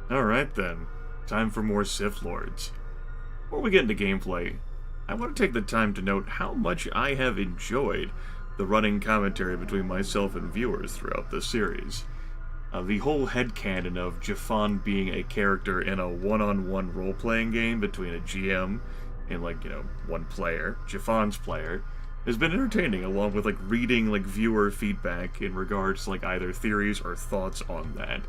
Alright then, time for more Sith Lords. Before we get into gameplay, I want to take the time to note how much I have enjoyed the running commentary between myself and viewers throughout this series. The whole headcanon of Jafan being a character in a one-on-one role-playing game between a GM and, one player, Jafan's player, has been entertaining, along with, reading, viewer feedback in regards to, either theories or thoughts on that.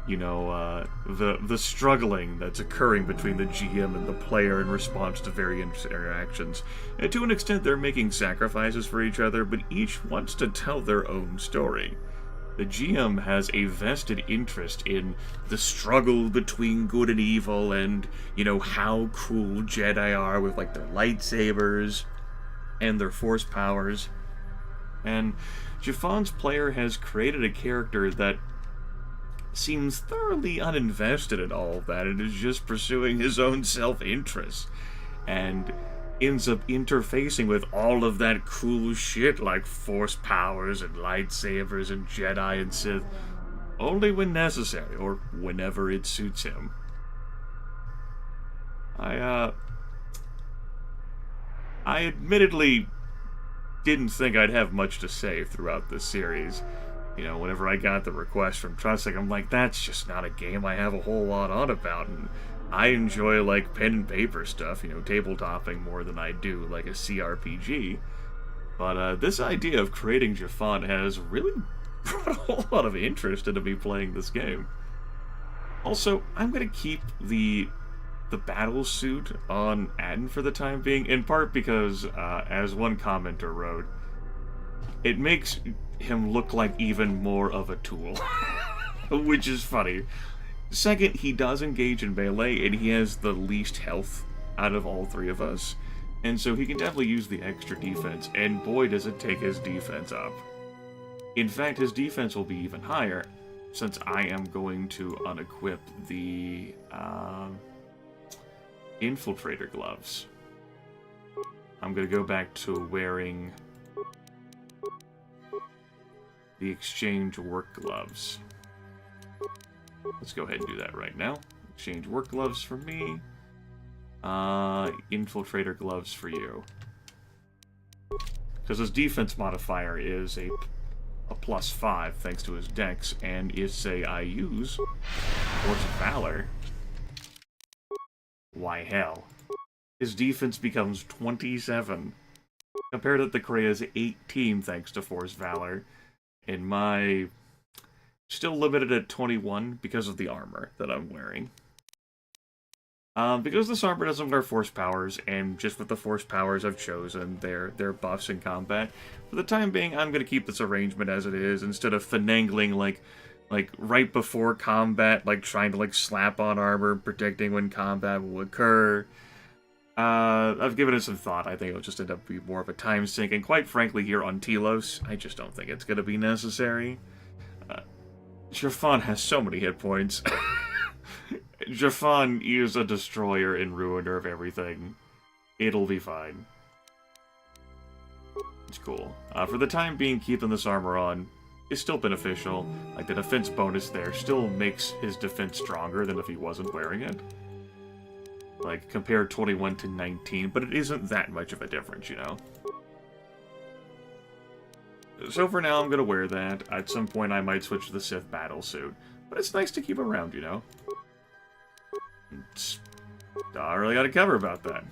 The struggling that's occurring between the GM and the player in response to various interactions. And to an extent, they're making sacrifices for each other, but each wants to tell their own story. The GM has a vested interest in the struggle between good and evil and, how cool Jedi are with, their lightsabers and their force powers. And Jafan's player has created a character that seems thoroughly uninvested in all of that and is just pursuing his own self-interest, and ends up interfacing with all of that cool shit like force powers and lightsabers and Jedi and Sith only when necessary or whenever it suits him. I admittedly didn't think I'd have much to say throughout this series. Whenever I got the request from Trustic, I'm like, that's just not a game I have a whole lot on about, and I enjoy, pen and paper stuff, tabletopping more than I do, a CRPG. But, this idea of creating Jafan has really brought a whole lot of interest into me playing this game. Also, I'm gonna keep the battle suit on Adden for the time being, in part because, as one commenter wrote, it makes him look like even more of a tool, which is funny. Second, he does engage in melee, and he has the least health out of all three of us, and so he can definitely use the extra defense, and boy does it take his defense up. In fact, his defense will be even higher, since I am going to unequip the infiltrator gloves. I'm going to go back to wearing the exchange work gloves. Let's go ahead and do that right now. Exchange work gloves for me. Infiltrator gloves for you. Because his defense modifier is a +5 thanks to his dex, and if, say, I use Force of Valor, why hell, his defense becomes 27. Compare that to Krea's 18 thanks to Force Valor, and my still limited at 21 because of the armor that I'm wearing. Because this armor doesn't wear force powers, and just with the force powers I've chosen, their buffs in combat, for the time being, I'm going to keep this arrangement as it is, instead of finagling, like right before combat, trying to, slap on armor, predicting when combat will occur. I've given it some thought. I think it'll just end up being more of a time sink, and quite frankly, here on Telos, I just don't think it's going to be necessary. Jafan has so many hit points. Jafan is a destroyer and ruiner of everything. It'll be fine. It's cool. For the time being, keeping this armor on is still beneficial. The defense bonus there still makes his defense stronger than if he wasn't wearing it. Compare 21 to 19, but it isn't that much of a difference, So for now, I'm gonna wear that. At some point, I might switch to the Sith battle suit. But it's nice to keep around, I really got a cover about that.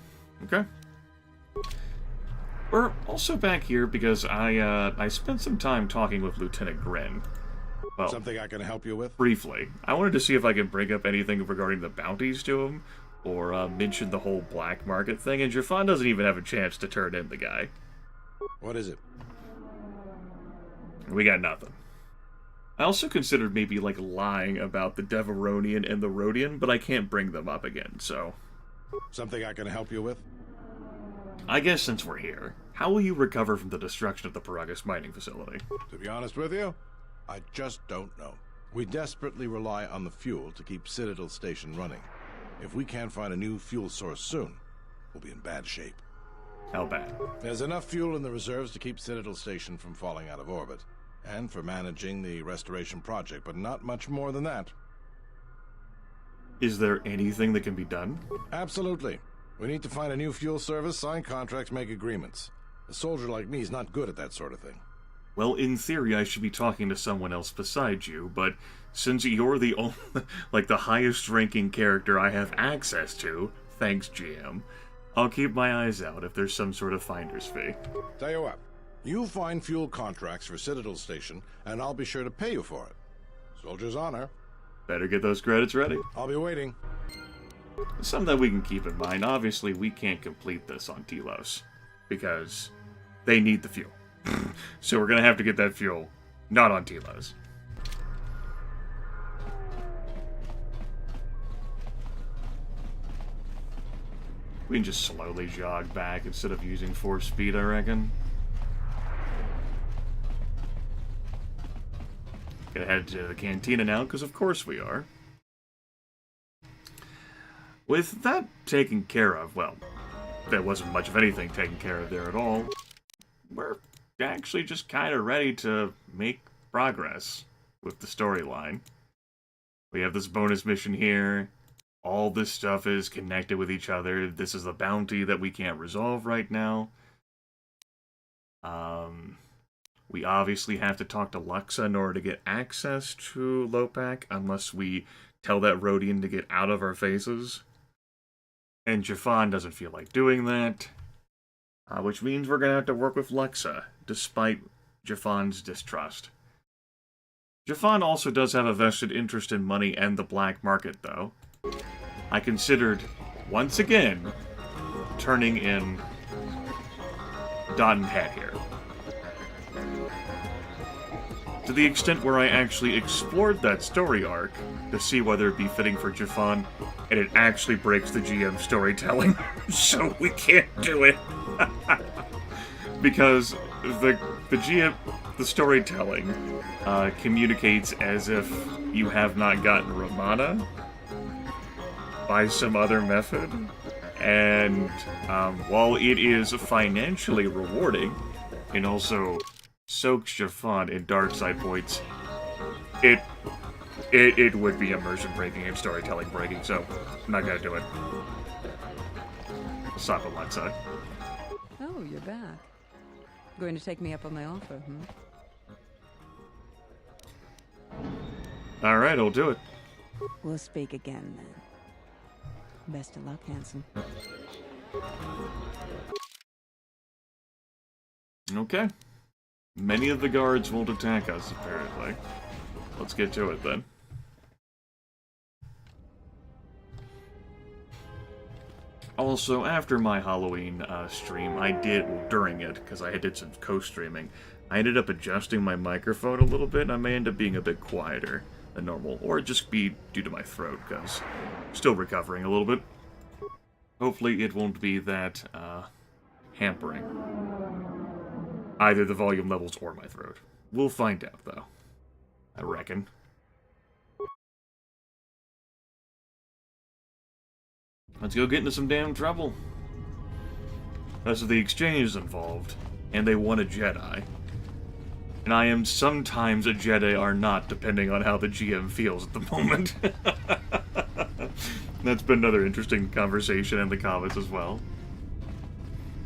Okay. We're also back here because I spent some time talking with Lieutenant Grin. Well, something I can help you with? Briefly. I wanted to see if I could bring up anything regarding the bounties to him, or mention the whole black market thing, and Jafan doesn't even have a chance to turn in the guy. What is it? We got nothing. I also considered maybe, lying about the Devaronian and the Rhodian, but I can't bring them up again, so... Something I can help you with? I guess since we're here, how will you recover from the destruction of the Paragus mining facility? To be honest with you, I just don't know. We desperately rely on the fuel to keep Citadel Station running. If we can't find a new fuel source soon, we'll be in bad shape. How bad? There's enough fuel in the reserves to keep Citadel Station from falling out of orbit, and for managing the restoration project, but not much more than that. Is there anything that can be done? Absolutely. We need to find a new fuel service, sign contracts, make agreements. A soldier like me is not good at that sort of thing. Well, in theory, I should be talking to someone else besides you, but since you're the only, like, the highest-ranking character I have access to, thanks, GM, I'll keep my eyes out if there's some sort of finder's fee. Tell you what, you find fuel contracts for Citadel Station, and I'll be sure to pay you for it. Soldier's honor. Better get those credits ready. I'll be waiting. Something that we can keep in mind, obviously we can't complete this on Telos, because they need the fuel. So we're gonna have to get that fuel, not on Telos. We can just slowly jog back instead of using force speed, I reckon. Gonna head to the cantina now, because of course we are. With that taken care of, well, there wasn't much of anything taken care of there at all. We're actually just kind of ready to make progress with the storyline. We have this bonus mission here. All this stuff is connected with each other. This is a bounty that we can't resolve right now. We obviously have to talk to Luxa in order to get access to Lopak, unless we tell that Rhodian to get out of our faces. And Jafan doesn't feel like doing that. Which means we're going to have to work with Luxa, despite Jafan's distrust. Jafan also does have a vested interest in money and the black market, though. I considered, once again, turning in Dot and Hat here. To the extent where I actually explored that story arc to see whether it'd be fitting for Jafan, and it actually breaks the GM storytelling, so we can't do it. Because the GM, the storytelling, communicates as if you have not gotten Romana by some other method, and while it is financially rewarding, and also soaks Jafan in dark side points, it would be immersion breaking and storytelling breaking, so I'm not gonna do it. Stop it, Lexa. Oh, you're back. Going to take me up on my offer, Alright, I'll do it. We'll speak again, then. Best of luck, handsome. Okay. Many of the guards won't attack us, apparently. Let's get to it, then. Also, after my Halloween stream, during it, because I did some co-streaming, I ended up adjusting my microphone a little bit, and I may end up being a bit quieter than normal, or just be due to my throat, because I'm still recovering a little bit. Hopefully it won't be that, hampering. Either the volume levels or my throat. We'll find out, though. I reckon. Let's go get into some damn trouble. As the exchange is involved, and they want a Jedi. And I am sometimes a Jedi or not, depending on how the GM feels at the moment. That's been another interesting conversation in the comments as well.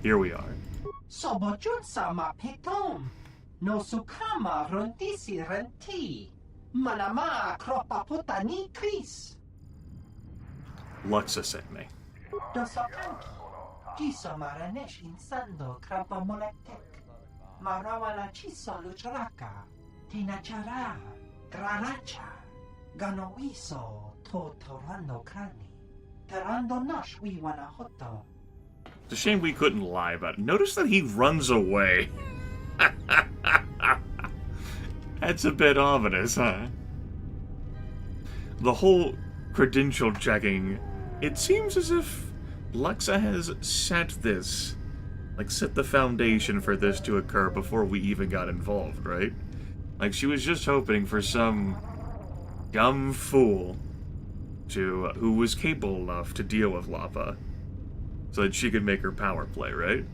Here we are. Sobojun sama petom. No sukama rondisi renti. Manama kropaputani kris. Luxa sent me. Dosokanki. Jiso maranesh insando krapa molektek. Marawala chiso lucharaka. Tinachara. Granacha. Ganoiso to torando krani. Terando nash wiwana hoto. It's a shame we couldn't lie about it. Notice that he runs away. That's a bit ominous, huh? The whole credential checking, it seems as if Luxa has set the foundation for this to occur before we even got involved, right? Like, she was just hoping for some dumb fool who was capable enough to deal with Lapa, so that she could make her power play, right?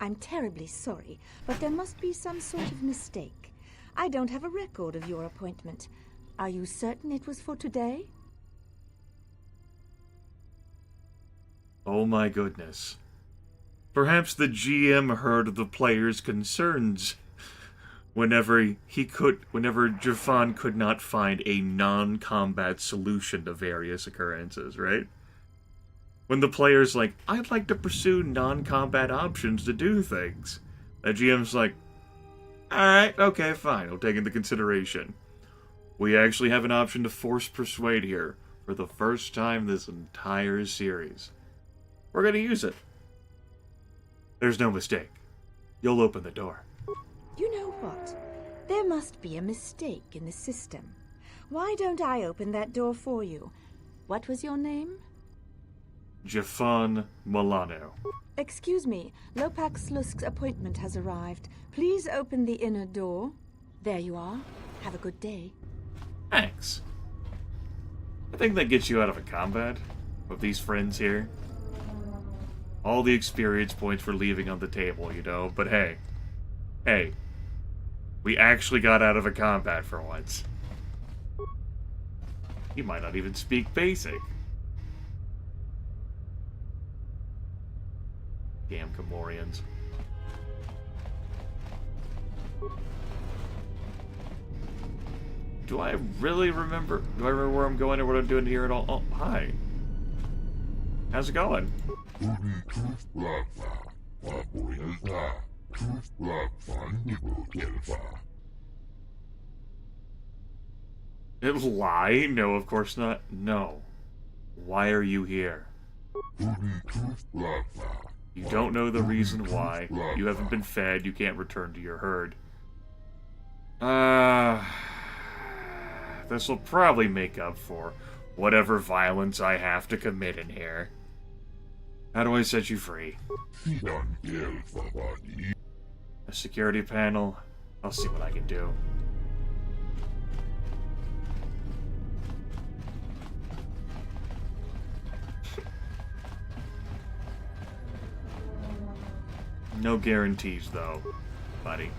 I'm terribly sorry, but there must be some sort of mistake. I don't have a record of your appointment. Are you certain it was for today? Oh my goodness. Perhaps the GM heard of the players' concerns whenever Jafan could not find a non-combat solution to various occurrences, right? When the player's like, I'd like to pursue non-combat options to do things. The GM's like, alright, okay, fine, I'll take into consideration. We actually have an option to force persuade here for the first time this entire series. We're gonna use it. There's no mistake. You'll open the door. You know what? There must be a mistake in the system. Why don't I open that door for you? What was your name? Jafan Milano. Excuse me, Lopak Slusk's appointment has arrived. Please open the inner door. There you are. Have a good day. Thanks. I think that gets you out of a combat with these friends here. All the experience points for leaving on the table, you know, but hey, we actually got out of a combat for once. You might not even speak basic. Damn Gamorreans. Do I really remember? Do I remember where I'm going or what I'm doing here at all? Oh, hi. How's it going? It lie? No, of course not. No. Why are you here? You don't know the reason why. You haven't been fed. You can't return to your herd. This will probably make up for whatever violence I have to commit in here. How do I set you free? A security panel? I'll see what I can do. No guarantees, though, buddy.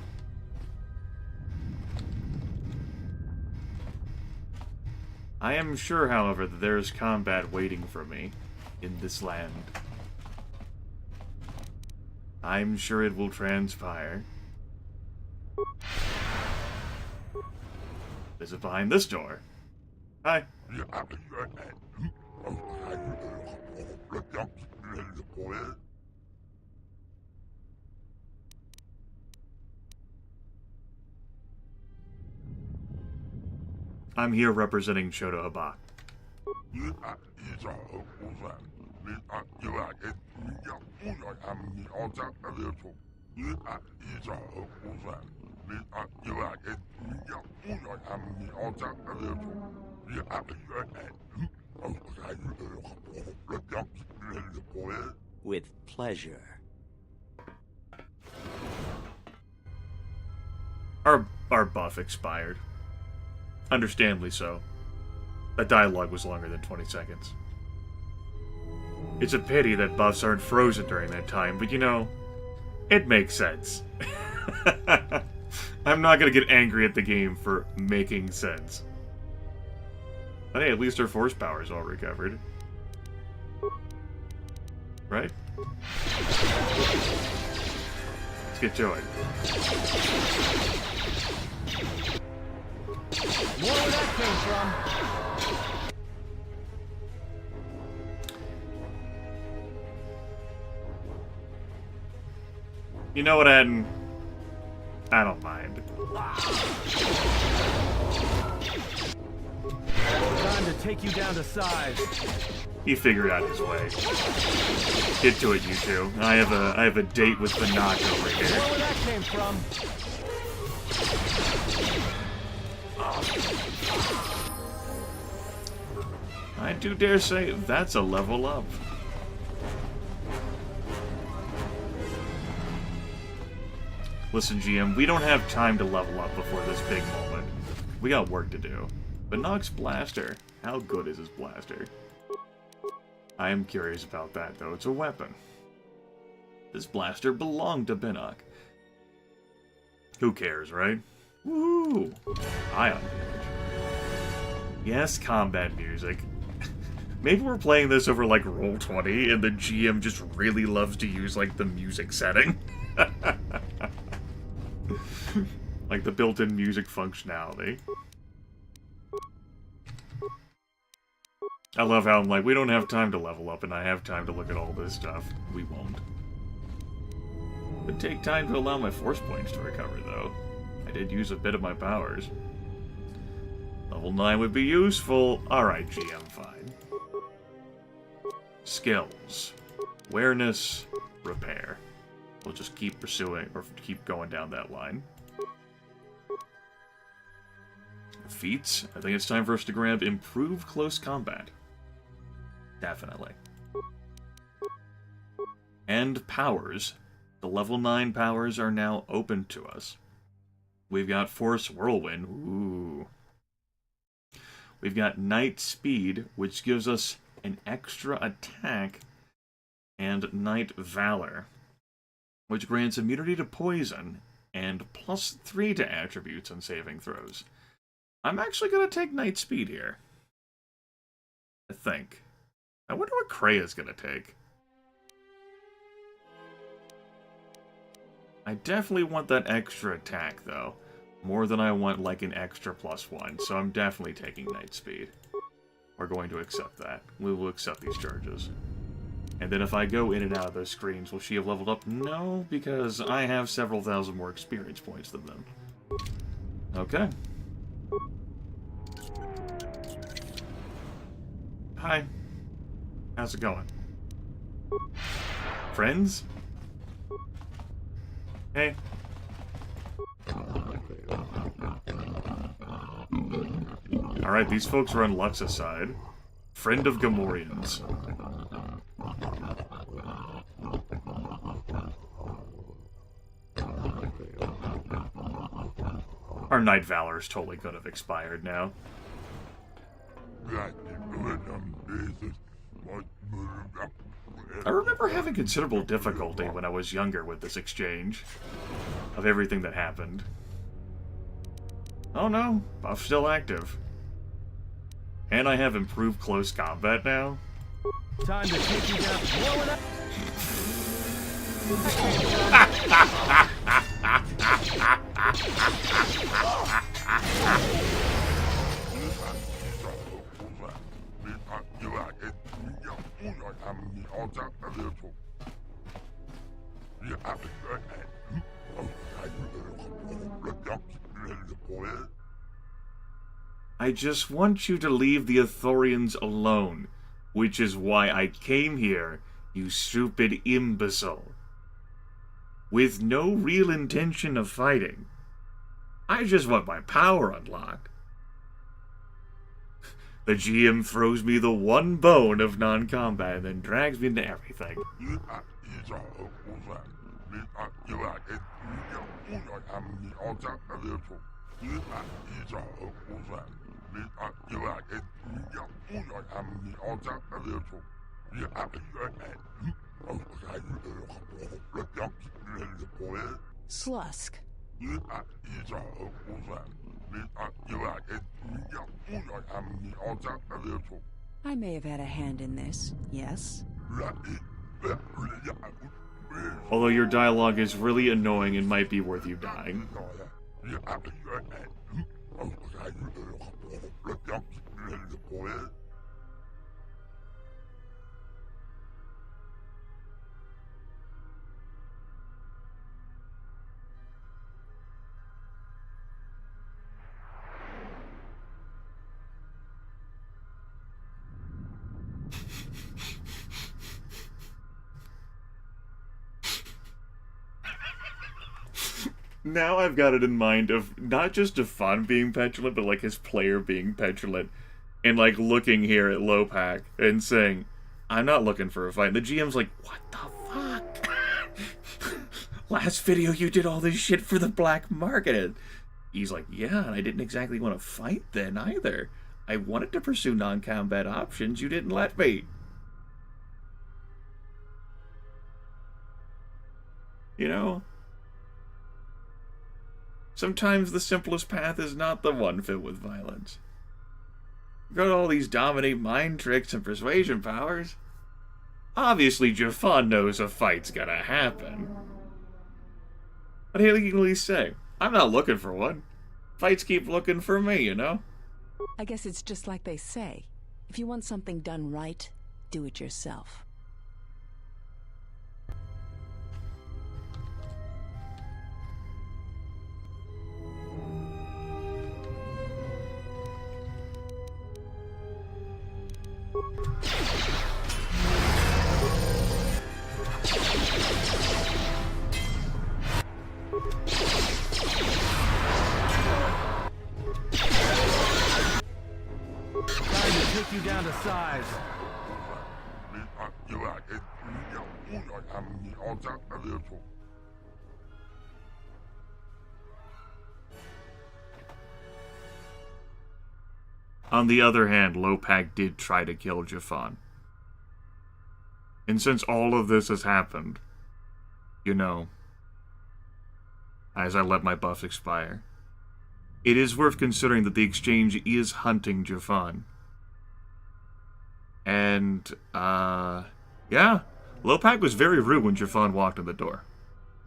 I am sure, however, that there is combat waiting for me in this land. I'm sure it will transpire. Is it behind this door? Hi. I'm here representing Shoto Haba. With pleasure. Our buff expired. Understandably so. That dialogue was longer than 20 seconds. It's a pity that buffs aren't frozen during that time, but you know, it makes sense. I'm not gonna get angry at the game for making sense. But hey, at least our force power is all recovered. Right? Let's get to it. More where that came from. You know what, Adden? I don't mind. Time to take you down to size. He figured out his way. Get to it, you two. I have a date with the Notch over here. More where that came from. I do dare say that's a level up. Listen, GM, we don't have time to level up before this big moment. We got work to do. But Nox's blaster, how good is his blaster? I am curious about that, though. It's a weapon. This blaster belonged to Binnock. Who cares, right? Woo! Ion damage. Yes, combat music. Maybe we're playing this over, like, Roll20, and the GM just really loves to use, like, the music setting. Like, the built-in music functionality. I love how I'm like, we don't have time to level up, and I have time to look at all this stuff. We won't. Would take time to allow my force points to recover, though. I did use a bit of my powers. Level 9 would be useful. Alright, GM, fine. Skills. Awareness. Repair. We'll just keep pursuing, or keep going down that line. Feats. I think it's time for us to grab Improve Close Combat. Definitely. And powers. The level 9 powers are now open to us. We've got Force Whirlwind. Ooh. We've got Night Speed, which gives us an extra attack, and Night Valor, which grants immunity to poison and +3 to attributes and saving throws. I'm actually going to take Night Speed here. I think. I wonder what Krea's going to take. I definitely want that extra attack, though. More than I want, like, an extra +1, so I'm definitely taking Night Speed. We're going to accept that. We will accept these charges. And then if I go in and out of those screens, will she have leveled up? No, because I have several thousand more experience points than them. Okay. Hi. How's it going? Friends? Hey. Alright, these folks are on Lux's side. Friend of Gamorreans. Our Night Valor is totally gonna have expired now. I remember having considerable difficulty when I was younger with this exchange of everything that happened. Oh no, buff's still active. And I have improved close combat now. Time to take you down. Blow it up. I just want you to leave the Ithorians alone, which is why I came here, you stupid imbecile. With no real intention of fighting. I just want my power unlocked. The GM throws me the one bone of non-combat and then drags me into everything. Slusk. I may have had a hand in this, yes? Although your dialogue is really annoying and might be worth you dying. Now I've got it in mind of not just Jafan being petulant, but like his player being petulant. And like looking here at Lopak and saying, I'm not looking for a fight. And the GM's like, what the fuck? Last video you did all this shit for the black market. And he's like, yeah, and I didn't exactly want to fight then either. I wanted to pursue non-combat options. You didn't let me. You know? Sometimes the simplest path is not the one filled with violence. You've got all these dominate mind tricks and persuasion powers. Obviously, Jafan knows a fight's gonna happen. But he'll legally say, I'm not looking for one. Fights keep looking for me, you know? I guess it's just like they say. If you want something done right, do it yourself. Take you down to size. On the other hand, Lopak did try to kill Jafan. And since all of this has happened, you know, as I let my buff expire, it is worth considering that the Exchange is hunting Jafan. And, yeah, Lopak was very rude when Jafan walked in the door.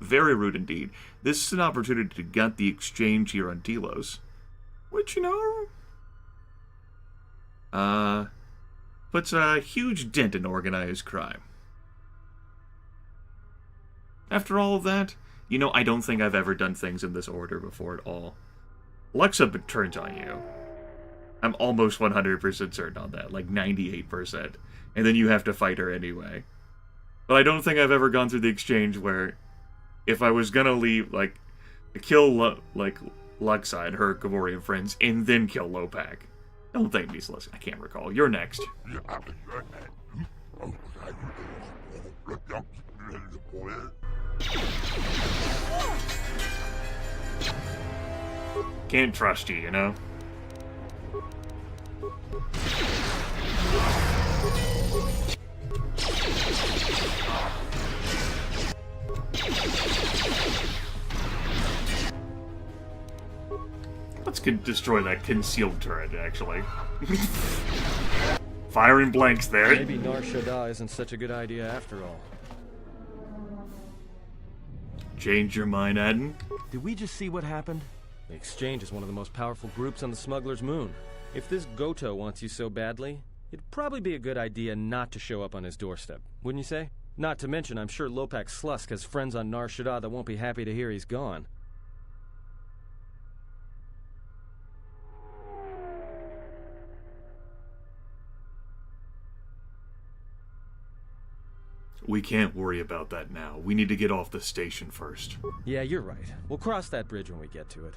Very rude indeed. This is an opportunity to gut the Exchange here on Delos. Which, you know, puts a huge dent in organized crime. After all of that, you know, I don't think I've ever done things in this order before at all. Luxa turns on you. I'm almost 100% certain on that, like 98%. And then you have to fight her anyway. But I don't think I've ever gone through the Exchange where, if I was gonna leave, like, kill, Luxa and her Gamorrean friends, and then kill Lopak. Don't thank me, Celeste. I can't recall. You're next. Can't trust you, you know? Let's destroy that concealed turret, actually. Firing blanks there. Maybe Nar Shaddaa isn't such a good idea after all. Change your mind, Adden? Did we just see what happened? The Exchange is one of the most powerful groups on the Smuggler's Moon. If this Goto wants you so badly, it'd probably be a good idea not to show up on his doorstep, wouldn't you say? Not to mention, I'm sure Lopak Slusk has friends on Nar Shaddaa that won't be happy to hear he's gone. We can't worry about that now. We need to get off the station first. Yeah, you're right. We'll cross that bridge when we get to it.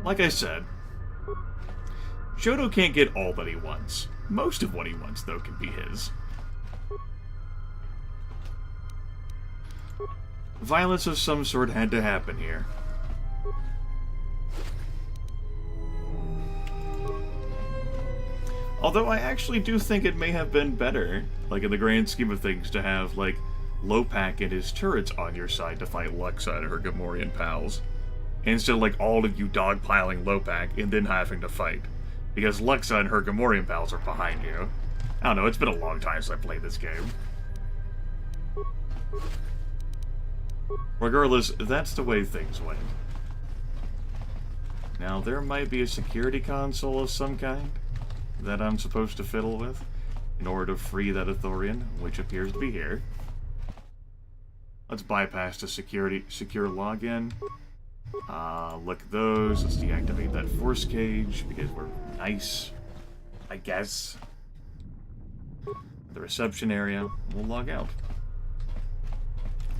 Like I said, Shoto can't get all that he wants. Most of what he wants, though, can be his. Violence of some sort had to happen here. Although I actually do think it may have been better, like in the grand scheme of things, to have, like, Lopak and his turrets on your side to fight Luxa and her Gamorrean pals. Instead of, like, all of you dogpiling Lopak and then having to fight. Because Luxa and her Gamorrean pals are behind you. I don't know, it's been a long time since I played this game. Regardless, that's the way things went. Now, there might be a security console of some kind that I'm supposed to fiddle with in order to free that Ithorian, which appears to be here. Let's bypass the secure login. Look at those. Let's deactivate that force cage because we're nice, I guess. The reception area. We'll log out.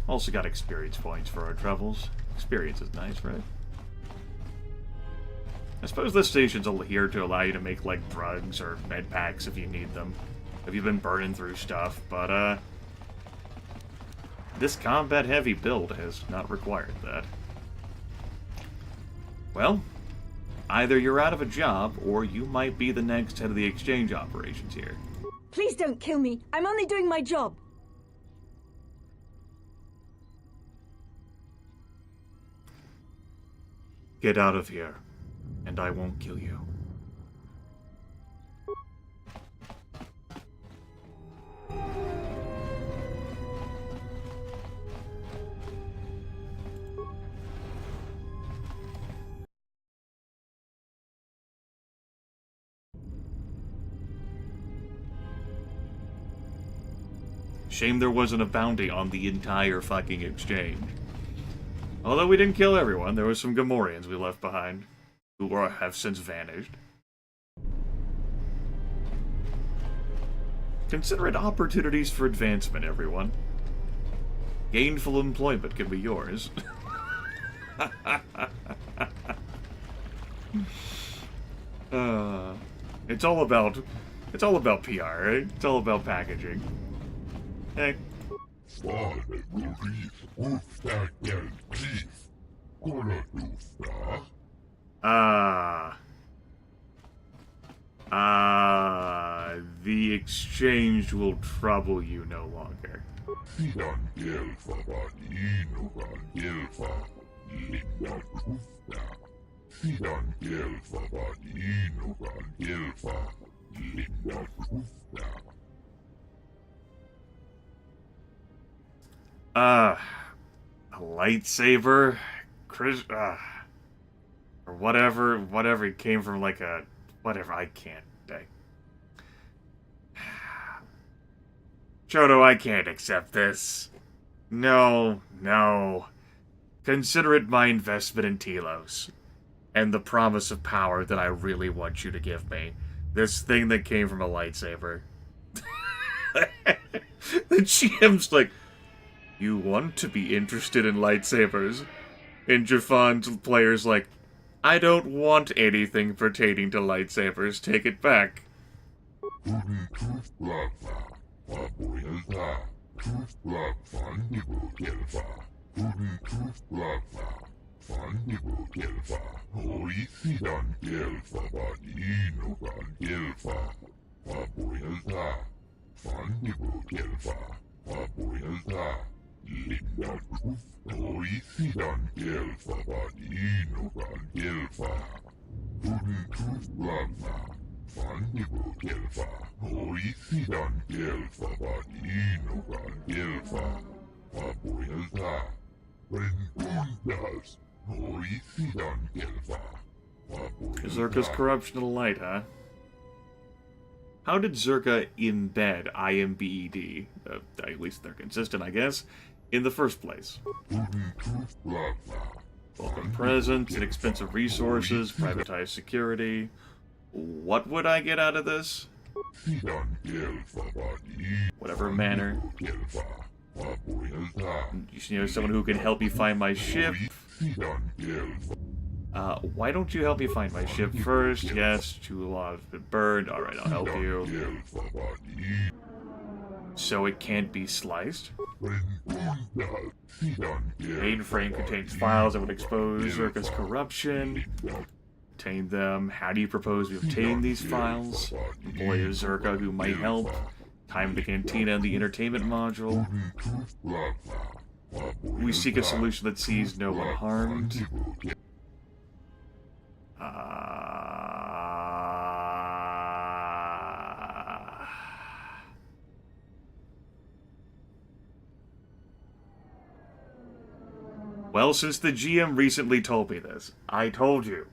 Also got experience points for our travels. Experience is nice, right? I suppose this station's here to allow you to make, like, drugs or med packs if you need them. If you've been burning through stuff, but, this combat-heavy build has not required that. Well, either you're out of a job, or you might be the next head of the exchange operations here. Please don't kill me. I'm only doing my job. Get out of here, and I won't kill you. Shame there wasn't a bounty on the entire fucking exchange. Although we didn't kill everyone, there were some Gamorreans we left behind, who have since vanished. Consider it opportunities for advancement, everyone. Gainful employment can be yours. It's all about PR, right? It's all about packaging. Hey. The exchange will trouble you no longer. A lightsaber? Or whatever it came from, like a... Whatever, I can't. Chodo, I can't accept this. No. Consider it my investment in Telos. And the promise of power that I really want you to give me. This thing that came from a lightsaber. The GM's like, you want to be interested in lightsabers? And Jafan's player's like, I don't want anything pertaining to lightsabers. Take it back. Zerka's corruption of the light, huh? How did Zerka embed IMBED, at least they're consistent, I guess, in the first place? Welcome presents, inexpensive resources, privatized security. What would I get out of this? Whatever manner. You know, someone who can help me find my ship. Why don't you help me find my ship first? Yes, too long has been burned. Alright, I'll help you. So it can't be sliced? Mainframe contains files that would expose Zerka's corruption. Obtain them. How do you propose we obtain these files? Employ a Zerka who might help. Time the cantina and the entertainment module. We seek a solution that sees no one harmed. Well, since the GM recently told me this, I told you,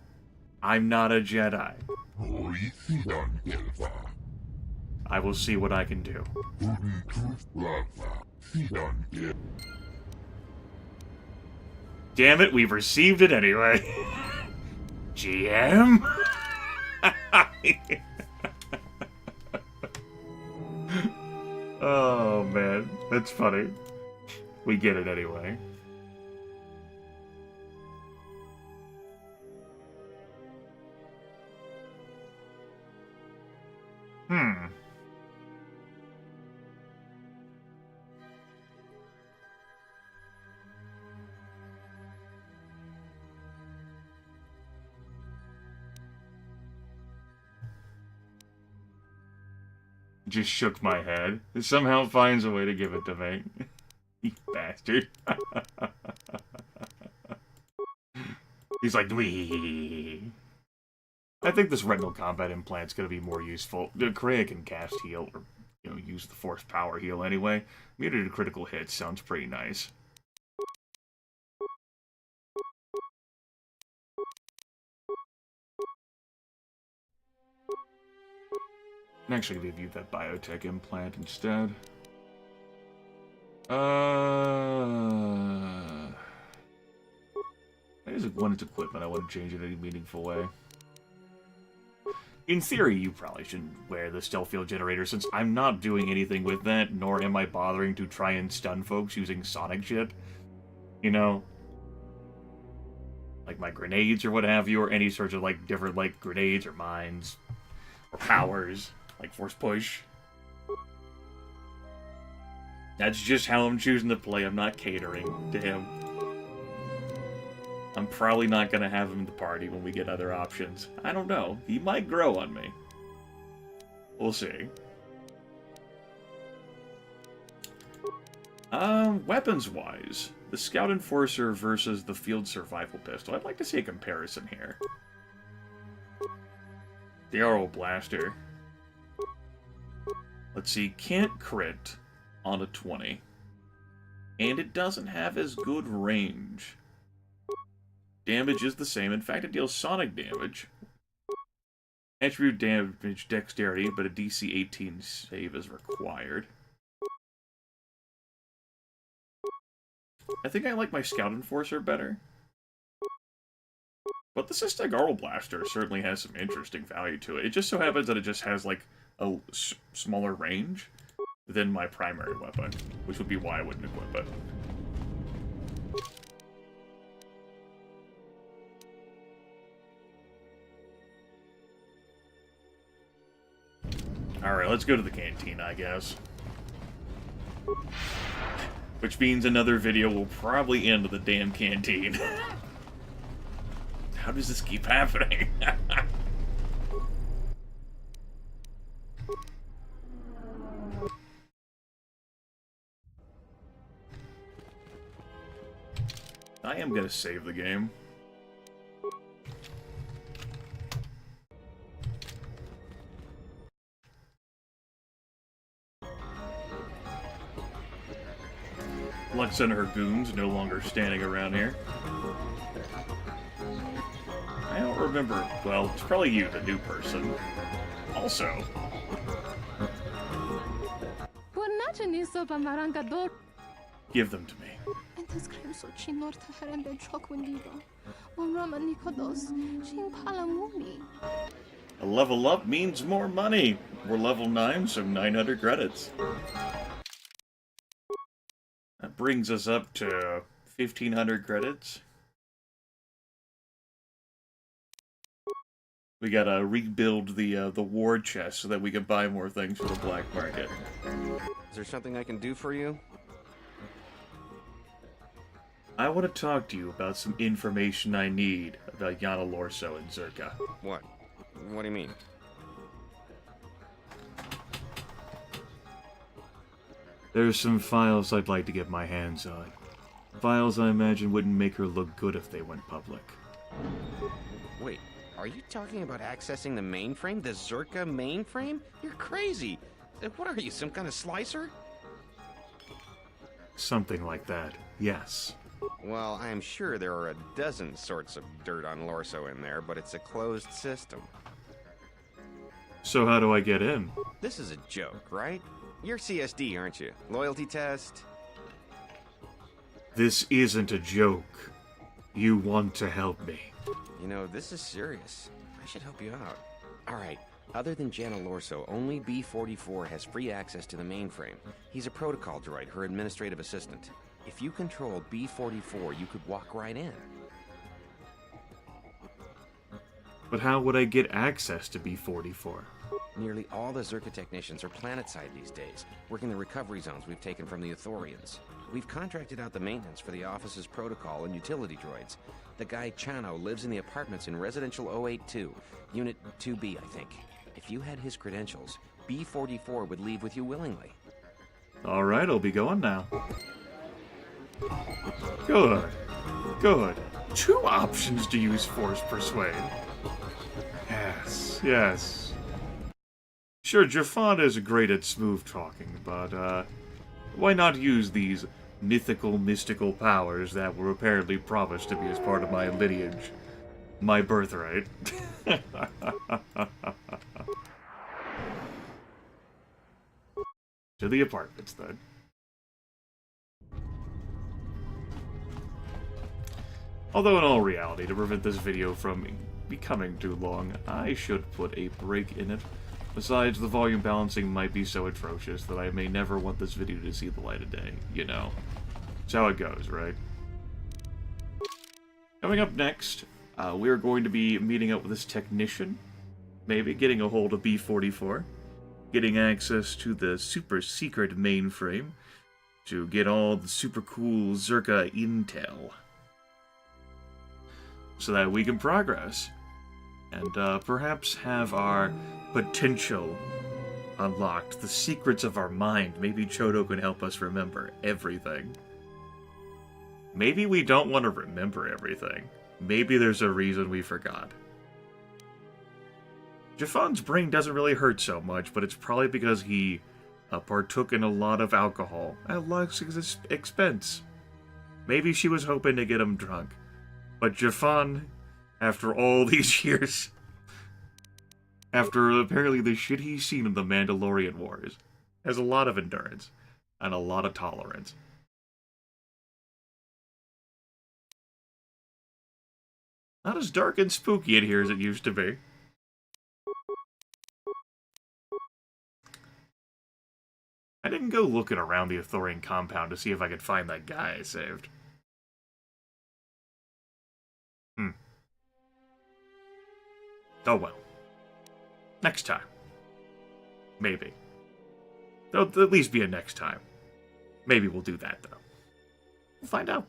I'm not a Jedi. I will see what I can do. Damn it, we've received it anyway. GM? Oh, man. That's funny. We get it anyway. just shook my head. It somehow finds a way to give it to me. You bastard. He's like, wee. I think this retinal combat implant's gonna be more useful. Kreia can cast heal, or use the force power heal anyway. Immunity to critical hits sounds pretty nice. I'm actually gonna view that biotech implant instead. There's one equipment I want to change in any meaningful way. In theory, you probably shouldn't wear the stealth field generator since I'm not doing anything with that, nor am I bothering to try and stun folks using sonic shit. You know? Like my grenades or what have you, or any sorts of like different like grenades or mines or powers, like force push. That's just how I'm choosing to play. I'm not catering to him. I'm probably not going to have him in the party when we get other options. I don't know. He might grow on me. We'll see. Weapons-wise, the Scout Enforcer versus the Field Survival Pistol. I'd like to see a comparison here. The Arrow Blaster. Let's see, can't crit on a 20. And it doesn't have as good range. Damage is the same. In fact, it deals sonic damage. Attribute damage, dexterity, but a DC 18 save is required. I think I like my Scout Enforcer better. But the Cistagarl Blaster certainly has some interesting value to it. It just so happens that it just has, like, a smaller range than my primary weapon, which would be why I wouldn't equip it. Alright, let's go to the canteen, I guess. Which means another video will probably end at the damn canteen. How does this keep happening? I am gonna save the game. Lux and her goons no longer standing around here. I don't remember. Well, it's probably you, the new person. Also. Give them to me. A level up means more money. We're level 9, so 900 credits. That brings us up to 1,500 credits. We gotta rebuild the war chest so that we can buy more things for the black market. Is there something I can do for you? I want to talk to you about some information I need about Yana Lorso and Zerka. What? What do you mean? There's some files I'd like to get my hands on. Files I imagine wouldn't make her look good if they went public. Wait, are you talking about accessing the mainframe? The Zerka mainframe? You're crazy! What are you, some kind of slicer? Something like that, yes. Well, I'm sure there are a dozen sorts of dirt on Lorso in there, but it's a closed system. So how do I get in? This is a joke, right? You're CSD, aren't you? Loyalty test? This isn't a joke. You want to help me. You know, this is serious. I should help you out. Alright, other than Jana Lorso, only B-44 has free access to the mainframe. He's a protocol droid, her administrative assistant. If you controlled B-44, you could walk right in. But how would I get access to B-44? Nearly all the Zerka technicians are planetside these days, working the recovery zones we've taken from the Ithorians. We've contracted out the maintenance for the office's protocol and utility droids. The guy Chano lives in the apartments in Residential 082, Unit 2B, I think. If you had his credentials, B-44 would leave with you willingly. Alright, I'll be going now. Good. Good. 2 options to use Force Persuade. Yes, yes. Sure, Jafan is great at smooth talking, but, why not use these mythical, mystical powers that were apparently promised to be as part of my lineage? My birthright. To the apartments, then. Although in all reality, to prevent this video from becoming too long, I should put a break in it. Besides, the volume balancing might be so atrocious that I may never want this video to see the light of day, you know. That's how it goes, right? Coming up next, we're going to be meeting up with this technician, maybe getting a hold of B-44, getting access to the super secret mainframe to get all the super cool Zerka intel, so that we can progress and perhaps have our potential unlocked, the secrets of our mind. Maybe Chodo can help us remember everything. Maybe we don't want to remember everything. Maybe there's a reason we forgot. Jafan's brain doesn't really hurt so much, but it's probably because he partook in a lot of alcohol at Lux's expense. Maybe she was hoping to get him drunk. But Jafan, after all these years, after apparently the shit he's seen in the Mandalorian Wars, has a lot of endurance and a lot of tolerance. Not as dark and spooky in here as it used to be. I didn't go looking around the Athorian compound to see if I could find that guy I saved. Oh well. Next time. Maybe. There'll at least be a next time. Maybe we'll do that, though. We'll find out.